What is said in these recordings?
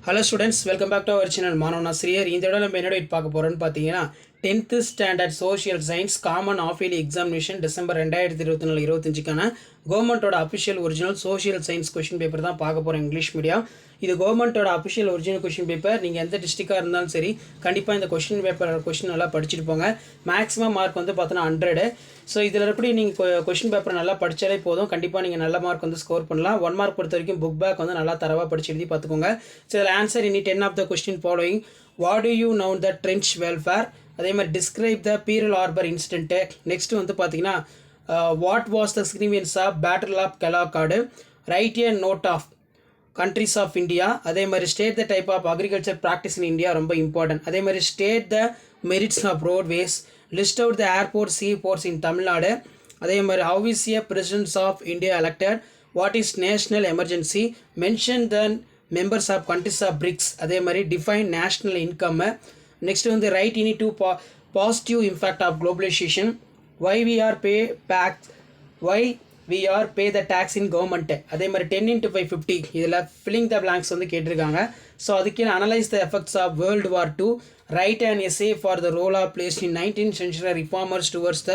Hello students, welcome back to our channel. மாணவன் ஆசிரியர் இந்த தடவை நம்ம என்ன பார்க்க போறோம்னு பார்த்தீங்கன்னா 10th standard social science common half yearly examination December 2024-25க்கான கவர்மெண்ட்டோட official original social science question paper தான் பார்க்க போகிறோம் இங்கிலீஷ் மீடியம். இது கவர்மெண்ட்டோட அஃபிஷியல் ஒரிஜினல் கொஸ்டின் பேப்பர். நீங்கள் எந்த டிஸ்ட்ரிக்டாக இருந்தாலும் சரி கண்டிப்பாக இந்த கொஸ்டின் பேப்பர் கொஸ்டின் நல்லா படிச்சுட்டு போங்க. மேக்ஸிமம் மார்க் வந்து பார்த்தோன்னா 100. ஸோ இதில் எப்படி நீங்கள் கொஸ்டின் பேப்பர் நல்லா படித்தாலே போதும், கண்டிப்பாக நீங்கள் நல்ல மார்க் வந்து ஸ்கோர் பண்ணலாம். 1 மார்க் பொறுத்த வரைக்கும் புக் பேக் வந்து நல்லா தரவாக படிச்சு எழுதி பார்த்துக்கோங்க. ஸோ இதில் ஆன்சர் இனி 10 of the question following. What to you noun the trench welfare? அதே மாதிரி describe the pearl harbour incident. Next வந்து பார்த்தீங்கன்னா what was the significance of battle of கெலாக்காடு? Right a note of countries of India. அதே மாதிரி state the type of agriculture practice in India, ரொம்ப important. அதே மாதிரி state the merits of roadways. List out the airport C ports இன் தமிழ்நாடு. அதே மாதிரி how is a presidents of India elected? What is national emergency? Mention the members of countries of BRICS. அதே மாதிரி define national income. Next வந்து write any two positive impact of globalisation. Why we are pay taxes, why we are pay the taxes in government. அதே மாதிரி 10 × 5 50 இதில் filling the blanks வந்து கேட்டிருக்காங்க. So அதுக்கு analyse the effects of world war 2. Right and essay for the role of press in 19th century reformers towards the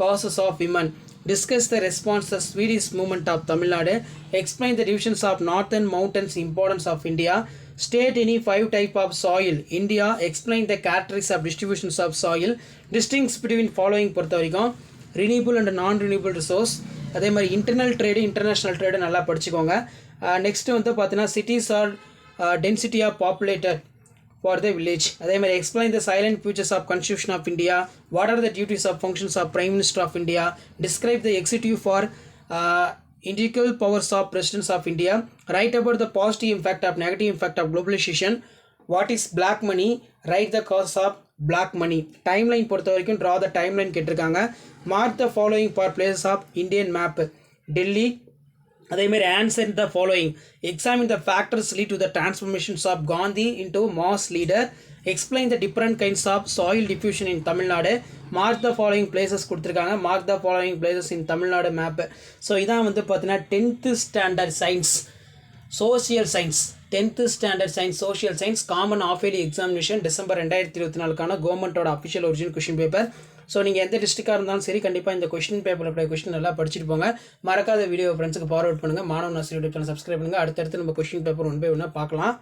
causes of women. Discuss the response the Swadeshi movement of Tamil Nadu. Explain the divisions of northern mountains importance of India. State any 5 type of soil India. Explain the characteristics of distributions of soil. Distinguish between following பொறுத்த வரைக்கும் renewable and non renewable resource. அதே மாதிரி internal trade international trade நல்லா படிச்சுக்கோங்க. Next வந்து பார்த்தீங்கன்னா cities are density of populated for the village. அதே மாதிரி explain the salient features of constitution of India. What are the duties of functions of prime minister of India. Describe the executive for individual powers of presidents of India. Write about the positive impact of negative impact of globalization. What is black money? Write the cause of black money. Timeline பொறுத்த வரைக்கும் draw the timeline கேட்டிருக்காங்க. Mark the following for places of Indian map. Delhi. அதே மாதிரி answer the following. Examine the factors lead to the transformations of Gandhi into mass leader. Explain the different kinds of soil diffusion in Tamil Nadu. Mark the following places கொடுத்துருக்காங்க. Mark the following places in Tamil Nadu map. So இதான் வந்து பார்த்தீங்கன்னா 10th standard science social science 10th standard science social science common half yearly examination December 2024க்கான கவர்மெண்ட்டோட official original question paper. So நீங்கள் எந்த டிஸ்ட்ரிக்டாக இருந்தாலும் சரி கண்டிப்பாக இந்த கொஸ்டின் பேப்பரில் கொஸ்டின் நல்லா படிச்சுட்டு போங்க. மறக்காத வீடியோ ஃப்ரெண்ட்ஸுக்கு ஃபார்வர்ட் பண்ணுங்கள். மாணவன் ஆசிரியர் சேனல் சப்ஸ்கிரைப் பண்ணுங்கள். அடுத்தடுத்து நம்ம கொஸ்டின் பேப்பர் 1 by 1 பார்க்கலாம்.